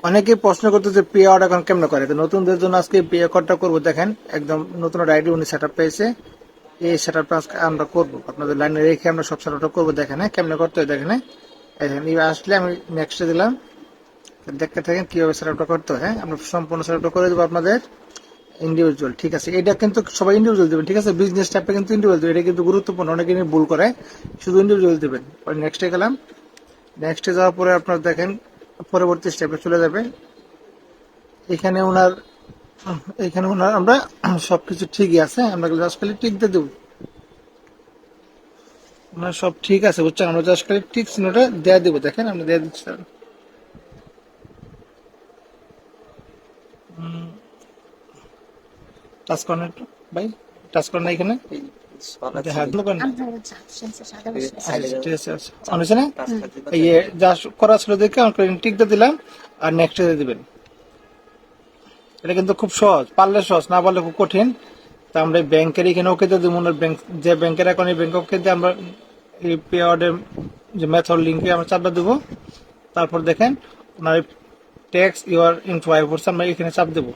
অনেকে প্রশ্ন করতে যে পে আউট এখন কেমন করে, তো নতুনদের জন্য আজকে পে আউটটা করবো। দেখেন একদম নতুন আইডি উনি সেট আপ পেয়েছে, এই সেট আপটা আজকে আমরা করবো, আপনাদের লাইনে রেখে আমরা সব সেট আপটা করবো। দেখেন হ্যাঁ কেমন করতে হয় দেখেন। দেখেন এই আসলে আমি নেক্সটে দিলাম, দেখতে থাকেন কিভাবে সেট আপটা করতে হয়। হ্যাঁ আমরা সম্পূর্ণ সেট আপটা করে দেবো আপনাদের ইন্ডিভিজুয়াল, ঠিক আছে। এটা কিন্তু সবাই ইন্ডিভিজুয়াল দেবেন, ঠিক আছে। বিজনেস টাইপটা কিন্তু ইন্ডিভিজুয়াল দেবেন, এটা কিন্তু গুরুত্বপূর্ণ, অনেকে ভুল করে, শুধু ইন্ডিভিজুয়াল দেবেন। নেক্সটে গেলাম, নেক্সটে যাওয়ার পরে আপনার দেখেন পরবর্তী স্টেপে চলে যাবে। এখানে ওনার এখানে ওনার আমরা সবকিছু ঠিকই আছে, আমরা জাস্ট খালি টিক দিয়ে দেবো। ওনার সব ঠিক আছে বুঝছেন, আমরা জাস্ট খালি টিক চিহ্নটা দেয়া দেবো। দেখেন আমরা দেয়া দিচ্ছি। টাচ করেন একটু ভাই, টাচ করেন না এখানে, হ্যাঁ করেন না। আচ্ছা, ঠিক আছে অনেছে না, ইয়ে যা করা ছিল দেখে আমরা টিক দিয়ে দিলাম, আর নেক্সট দিয়ে দিবেন। এটা কিন্তু খুব সহজ, পারলে সহজ, না পারলে খুব কঠিন। তা আমরা ব্যাংকের এখানে ওকে দিয়ে দেবো, ওনার ব্যাংক যে ব্যাংকের অ্যাকাউন্ট, এই ব্যাংক ওকে দিয়ে আমরা এই পে আউটের যে মেথড লিঙ্কে আমরা চাপটা দেবো। তারপর দেখেন ওনার ট্যাক্স ইউর ইনফো করছে, আমরা এখানে চাপ দেবো।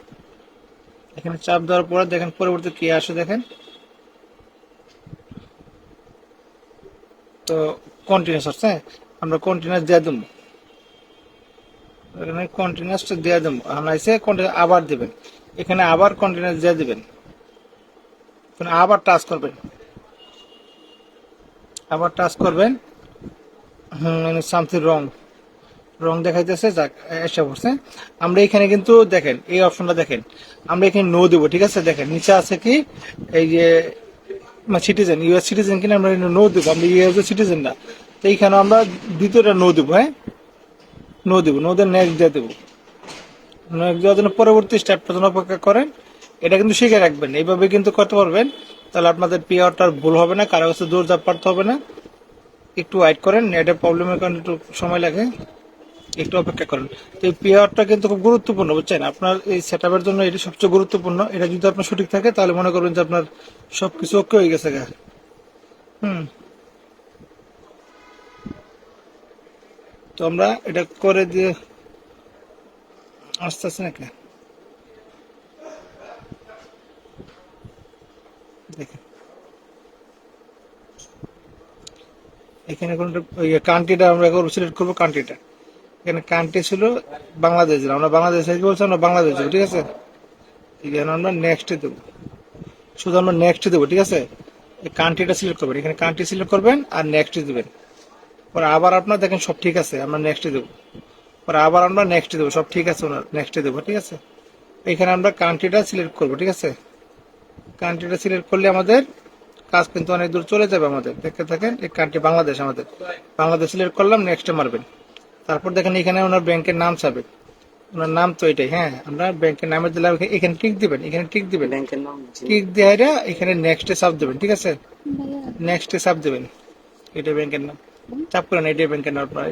এখানে চাপ দেওয়ার পরে দেখেন পরবর্তী কি আসে দেখেন, তো কন্টিনিউস হচ্ছে, আমরা কন্টিনিউস দিয়ে দেবো। এখানে কন্টিনিউসটা দিয়ে দেবো, আমরা এসে কন্টিনিউস আবার দেবেন, এখানে আবার কন্টিনিউস দিয়ে দেবেন, আবার টাচ করবেন, আবার টাচ করবেন। সামথিং রং রং দেখাইতেছে, যাক এসে পড়ছে। আমরা এখানে কিন্তু দেখেন এই অপশনটা দেখেন, আমরা এখানে নো দেবো, ঠিক আছে। দেখেন নিচে আছে কি এই যে সিটিজেন, ইউএস সিটিজেন কিনা আমরা নো দেবো, আমরা ইউএস সিটিজেন না, তো এইখানে আমরা দ্বিতীয়টা নো দেবো। হ্যাঁ নো দেবো, নো দিয়ে নেক্সট দিয়ে দেবো। নেক্সট দেওয়ার জন্য পরবর্তী স্টেপটা জন্য অপেক্ষা করেন। এটা কিন্তু শিখে রাখবেন, এইভাবে কিন্তু করতে পারবেন, তাহলে আপনাদের পে আউটটার ভুল হবে না, কারো কাছে দৌড় ঝাঁপ পারতে হবে না। একটু ওয়েট করেন, নেটের প্রবলেমের কারণে একটু সময় লাগে, একটু অপেক্ষা করেন। তো এই পে আউটটা কিন্তু খুব গুরুত্বপূর্ণ বুঝছেন, আপনার এই সেট আপের জন্য এটা সবচেয়ে গুরুত্বপূর্ণ। এটা যদি আপনার সঠিক থাকে তাহলে মনে করবেন যে আপনার সবকিছু ওকে হয়ে গেছে গা। হুম, তো আমরা এটা করে দিয়ে আস্তে আস্তে নাকি দেখেন এখানে কোন কান্ট্রিটা আমরা সিলেক্ট করবো, কান্ট্রিটা এখানে কান্ট্রি ছিল বাংলাদেশ, আমরা বাংলাদেশ বলছি, আমরা বাংলাদেশ দেবো, ঠিক আছে। এখানে আমরা নেক্সট দেবো, শুধু আমরা নেক্সট দেবো, ঠিক আছে। এই কান্ট্রিটা সিলেক্ট করবেন, এখানে কান্ট্রি সিলেক্ট করবেন আর নেক্সট দিবেন। পরে আবার আপনার দেখেন সব ঠিক আছে, আমরা নেক্সট দেবো। পরে আবার আমরা নেক্সট দেবো, সব ঠিক আছে, ওনার নেক্সট দেবো, ঠিক আছে। এখানে আমরা কান্ট্রিটা সিলেক্ট করবো, ঠিক আছে। কান্ট্রিটা সিলেক্ট করলে আমাদের কাজ কিন্তু অনেক দূর চলে যাবে আমাদের। দেখতে থাকেন এই কান্ট্রি বাংলাদেশ, আমাদের বাংলাদেশ সিলেক্ট করলাম, নেক্সটে মারবেন। তারপর দেখেন এখানে ওনার ব্যাংকের নাম চাবে, ওনার নাম তো এটাই। হ্যাঁ আমরা ব্যাংকের নামে দিলাম, এখানে টিক দিবেন, এখানে টিক দিবেন, টিক দিয়ে এখানে নেক্সটে চাপ দেবেন, ঠিক আছে। নেক্সটে চাপ দেবেন, এটা ব্যাংকের নাম চাপ করেন, এটাই ব্যাংকের নাম আপনার।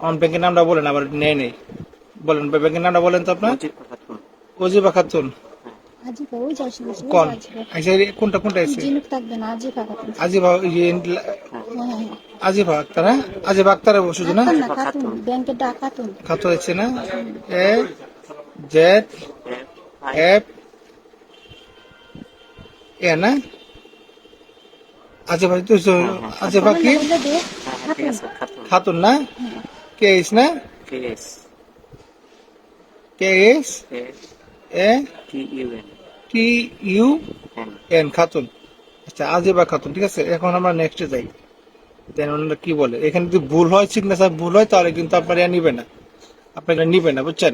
আমার ব্যাংকের নামটা বলেন, আবার নেই বলেন ব্যাংকের নামটা বলেন তো আপনার। অজিবা খাতুন কোন, আচ্ছা কোনটা কোনটা আছে, আজিবা আজিবা আক্তার, হ্যাঁ আজিবা আক্তার শুধু না, খাতুন আছে না, এ জেড এফ এ না, আজিবা তো আজিবা কি খাতুন না, কে এস না, K S A T U N Khatun. আচ্ছা আজিবা খাতুন, ঠিক আছে। এখন আমরা নেক্সটে যাই, দেন ওনারা কি বলে। এখানে যদি ভুল হয়, সিগনেচার ভুল হয়, তাহলে কিন্তু আপনারা নিবে না, আপনারা নিবে না বুঝছেন।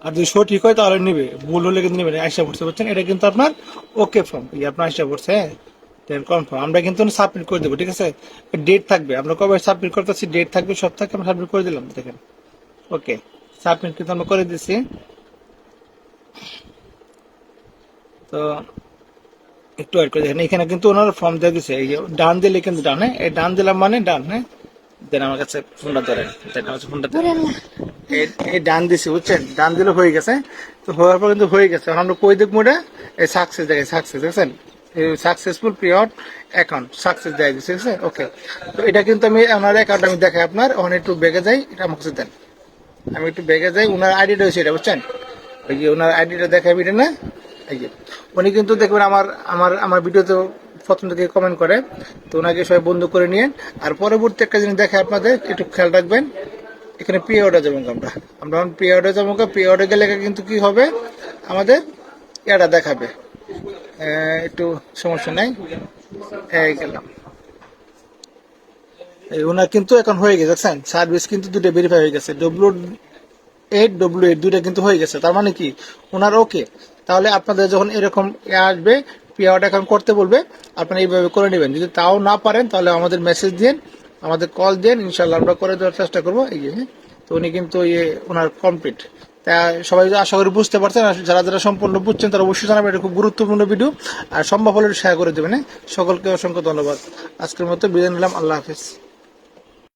আর যদি সঠিক হয় তাহলে নিবে, ভুল হলে কিন্তু নিবে না। আইসা পড়ছে বুঝছেন, এটা কিন্তু আপনার ওকে ফর্ম, আপনার আইসা পড়ছে, হ্যাঁ দেন কনফার্ম। আমরা কিন্তু সাবমিট করে দেবো, ঠিক আছে। ডেট থাকবে, আমরা কবে সাবমিট করতেছি ডেট থাকবে, সব থাকে, আমরা সাবমিট করে দিলাম। দেখেন ওকে সাবমিট কিন্তু আমরা করে দিচ্ছি। তো একটু ওয়েট করে দেখেন, এখানে কিন্তু ওনার ফর্ম দিয়ে দিচ্ছে, এই যে ডান দিলে কিন্তু ডান, হ্যাঁ এই ডান দিলাম মানে ডান। হ্যাঁ দেন আমার কাছে ফোনটা ধরেন, দেন আমার ফোনটা ধরেন, এই ডান দিছি বুঝছেন, ডান দিলে হয়ে গেছে। তো হওয়ার পর কিন্তু হয়ে গেছে, এখন আমরা কই দেখবো এটা, এই সাকসেস দেখে, সাকসেস দেখছেন, সাকসেসফুল পিরিয়ড অ্যাকাউন্ট সাকসেস দেয় দিচ্ছে, ঠিক আছে। ওকে, তো এটা কিন্তু আমি আমার অ্যাকাউন্ট আমি দেখাই আপনার, ওখানে একটু বেগে যাই, এটা আমার কাছে দেন। আমি একটু ব্যাগে যাই, ওনার আইডিটা হয়েছে এটা বুঝছেন, ওই যে ওনার আইডিটা দেখাবি এটা না, এই যে উনি কিন্তু দেখবেন আমার আমার আমার ভিডিওতে প্রথম থেকে কমেন্ট করে, তো ওনাকে সবাই বন্ধু করে নিয়ে। আর পরবর্তী একটা জিনিস দেখে আপনাদের একটু খেয়াল রাখবেন, এখানে পে অর্ডার যাবো আমরা আমরা পে অর্ডার যাবো, পে অর্ডার গেলে কিন্তু কি হবে আমাদের এটা দেখাবে, একটু সমস্যা নাই, এই গেলাম। এই ওনার কিন্তু এখন হয়ে গেছে দেখছেন, সার্ভিস কিন্তু দুটো ভেরিফাই হয়ে গেছে, W8 দুইটা কিন্তু হয়ে গেছে, তার মানে কি ওনার ওকে। তাহলে আপনাদের যখন এরকম আসবে পে অর্ডার এখন করতে বলবে, আপনারা এইভাবে করে নেবেন। যদি তাও না পারেন তাহলে আমাদের মেসেজ দিন, আমাদের কল দেন, ইনশাল্লাহ আমরা করে দেওয়ার চেষ্টা করবো। এই যে তো উনি কিন্তু ওনার কমপ্লিট। তা সবাই আশা করি বুঝতে পারছেন, আর যারা যারা সম্পূর্ণ বুঝছেন তারা অবশ্যই জানাবেন, এটা খুব গুরুত্বপূর্ণ ভিডিও, আর সম্ভব হলে শেয়ার করে দেবেন। সকলকে অসংখ্য ধন্যবাদ। আজকের মতো বিদায় নিলাম, আল্লাহ হাফিজ।